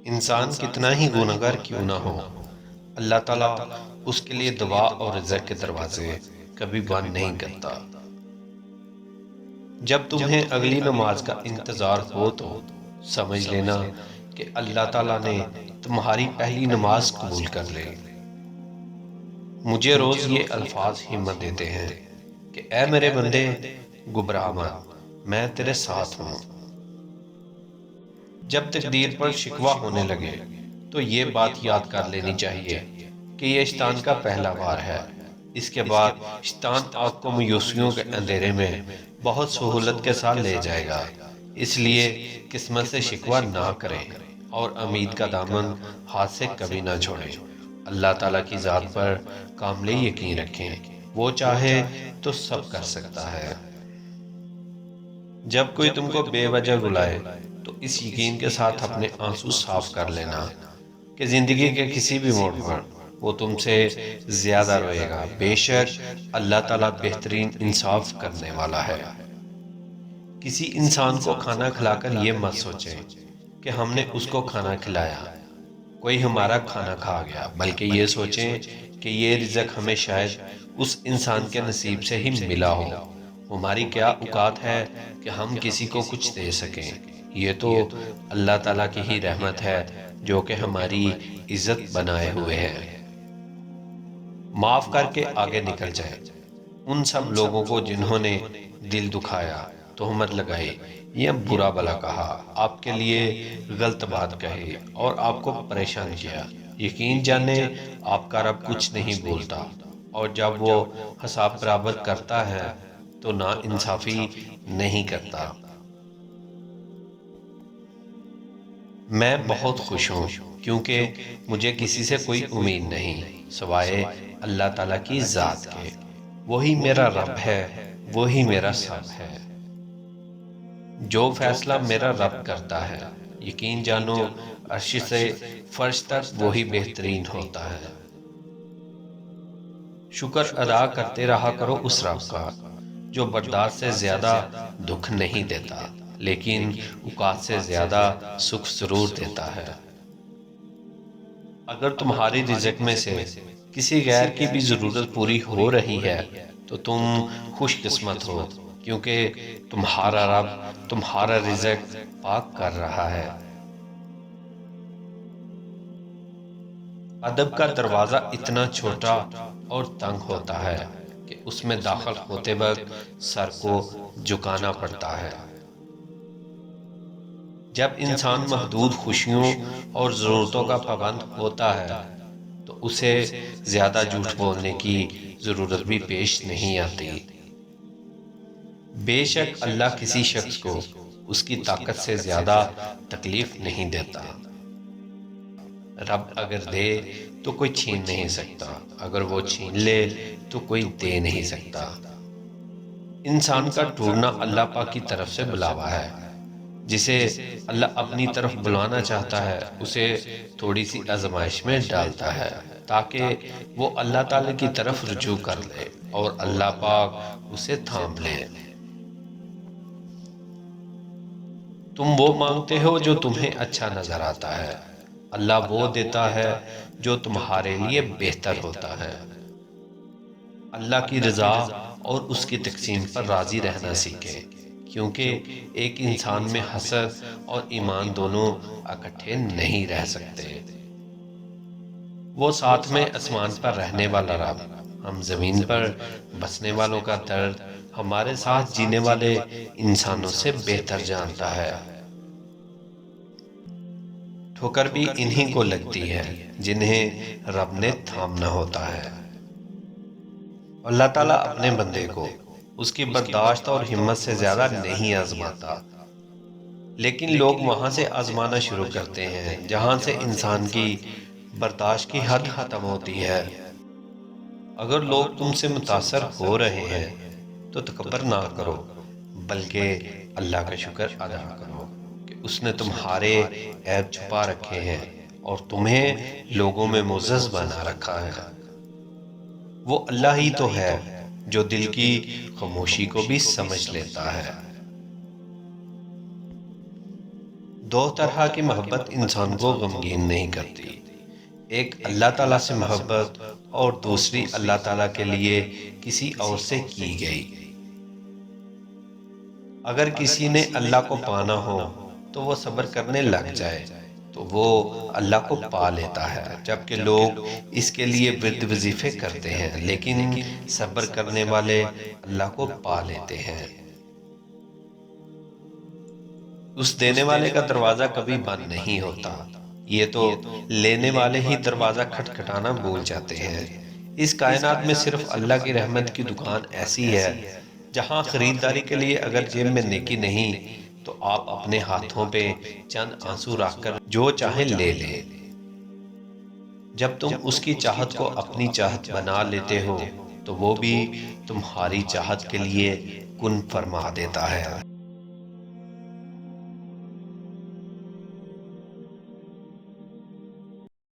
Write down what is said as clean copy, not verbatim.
انسان کتنا ہی گنہگار کیوں نہ ہو، اللہ تعالیٰ اس کے لیے دعا اور رزق کے دروازے کبھی بند نہیں کرتا۔ جب تمہیں اگلی نماز کا انتظار ہو تو سمجھ لینا کہ اللہ تعالیٰ نے تمہاری پہلی نماز قبول کر لی۔ مجھے روز یہ الفاظ ہمت دیتے ہیں کہ اے میرے بندے، گھبرا مت، میں تیرے ساتھ ہوں۔ جب تقدیر پر شکوہ ہونے لگے تو یہ بات یاد کر لینی چاہیے کہ یہ شیطان کا پہلا وار ہے۔ اس کے بعد شیطان آپ کو مایوسیوں کے اندھیرے میں بہت سہولت کے ساتھ لے جائے گا۔ اس لیے قسمت سے شکوہ نہ کریں اور امید کا دامن ہاتھ سے کبھی نہ چھوڑیں۔ اللہ تعالیٰ کی ذات پر کامل یقین رکھیں، وہ چاہے تو سب کر سکتا ہے۔ جب کوئی تم کو بے وجہ رلائے تو اس یقین کے ساتھ اپنے آنسو صاف کر لینا کہ زندگی کے کسی بھی موڑ پر وہ تم سے زیادہ روئے گا۔ بے شک اللہ تعالیٰ بہترین انصاف کرنے والا ہے۔ کسی انسان کو کھانا کھلا کر یہ مت سوچیں کہ ہم نے اس کو کھانا کھلایا، کوئی ہمارا کھانا کھا گیا، بلکہ یہ سوچیں کہ یہ رزق ہمیں شاید اس انسان کے نصیب سے ہی ملا ہو۔ ہماری کیا اوقات ہے کہ ہم کسی کو کچھ دے سکیں؟ یہ تو اللہ تعالیٰ کی ہی رحمت ہے جو کہ ہماری عزت بنائے ہوئے ہے۔ معاف کر کے آگے نکل جائیں ان سب لوگوں کو جنہوں نے دل دکھایا، تہمت لگائی یا برا بھلا کہا، آپ کے لیے غلط بات کہی اور آپ کو پریشان کیا۔ یقین جانیں آپ کا رب کچھ نہیں بولتا، اور جب وہ حساب برابر کرتا ہے تو نا انصافی نہیں کرتا۔ میں بہت خوش ہوں کیونکہ مجھے کسی سے کوئی امید نہیں سوائے اللہ تعالیٰ کی ذات کے۔ وہی میرا رب ہے، وہی میرا سب ہے۔ جو فیصلہ میرا رب کرتا ہے، یقین جانو عرش سے فرش تک وہی بہترین ہوتا ہے۔ شکر ادا کرتے رہا کرو اس رب کا جو برداشت سے زیادہ دکھ نہیں دیتا، لیکن اوقات سے زیادہ سکھ ضرور دیتا ہے۔ اگر تمہاری رزق میں سے کسی غیر کی بھی ضرورت پوری ہو رہی ہے تو تم خوش قسمت ہو، کیونکہ تمہارا رب تمہارا رزق پاک کر رہا ہے۔ ادب کا دروازہ اتنا چھوٹا اور تنگ ہوتا ہے کہ اس میں داخل ہوتے وقت سر کو جھکانا پڑتا ہے۔ جب انسان محدود خوشیوں اور ضرورتوں کا پابند ہوتا ہے تو اسے زیادہ جھوٹ بولنے کی ضرورت بھی پیش نہیں آتی۔ بے شک اللہ کسی شخص کو اس کی طاقت سے زیادہ تکلیف نہیں دیتا۔ رب اگر دے تو کوئی چھین نہیں سکتا، اگر وہ چھین لے تو کوئی دے نہیں سکتا۔ انسان کا ٹوٹنا اللہ پاک کی طرف سے بلاوا ہے۔ جسے اللہ اپنی طرف بلانا چاہتا ہے اسے تھوڑی سی آزمائش میں ڈالتا ہے تاکہ وہ اللہ تعالی کی طرف رجوع کر لے اور اللہ پاک اسے تھام لے۔ تم وہ مانگتے ہو جو تمہیں اچھا نظر آتا ہے، اللہ وہ دیتا ہے جو تمہارے لیے بہتر ہوتا ہے۔ اللہ کی رضا اور اس کی تقسیم پر راضی رہنا سیکھیں، کیونکہ ایک انسان میں حسد اور ایمان دونوں اکٹھے نہیں رہ سکتے۔ وہ ساتھ میں آسمان پر رہنے والا رب، ہم زمین پر بسنے والوں کا درد ہمارے ساتھ جینے والے انسانوں سے بہتر جانتا ہے۔ ٹھوکر بھی انہی کو لگتی ہے جنہیں رب نے تھامنا ہوتا ہے۔ اللہ تعالیٰ اپنے بندے کو اس کی برداشت اور ہمت سے زیادہ نہیں آزماتا، لیکن لوگ وہاں سے آزمانا شروع کرتے ہیں جہاں سے انسان کی برداشت کی حد ختم ہوتی ہے۔ اگر لوگ تم سے متاثر ہو رہے ہیں تو تکبر نہ کرو، بلکہ اللہ کا شکر ادا کرو کہ اس نے تمہارے عیب چھپا رکھے ہیں اور تمہیں لوگوں میں معزز بنا رکھا ہے۔ وہ اللہ ہی تو ہے جو دل کی خاموشی کو بھی سمجھ لیتا ہے۔ دو طرح کی محبت انسان کو غمگین نہیں کرتی، ایک اللہ تعالیٰ سے محبت اور دوسری اللہ تعالیٰ کے لیے کسی اور سے کی گئی۔ اگر کسی نے اللہ کو پانا ہو تو وہ صبر کرنے لگ جائے تو وہ اللہ کو پا لیتا ہے، جبکہ لوگ اس کے لیے ورد وظیفے کرتے ہیں لیکن صبر کرنے والے اللہ کو پا لیتے ہیں۔ اس دینے والے کا دروازہ کبھی بند نہیں ہوتا، یہ تو لینے والے ہی دروازہ کھٹکھٹانا بھول جاتے ہیں۔ اس کائنات میں صرف اللہ کی رحمت کی دکان ایسی ہے جہاں خریداری کے لیے اگر جیب میں نیکی نہیں تو آپ اپنے ہاتھوں پہ چند آنسو رکھ کر جو چاہیں لے لیں۔ جب تم اس کی چاہت کو اپنی چاہت بنا لیتے ہو تو وہ بھی تمہاری چاہت کے لیے کن فرما دیتا ہے۔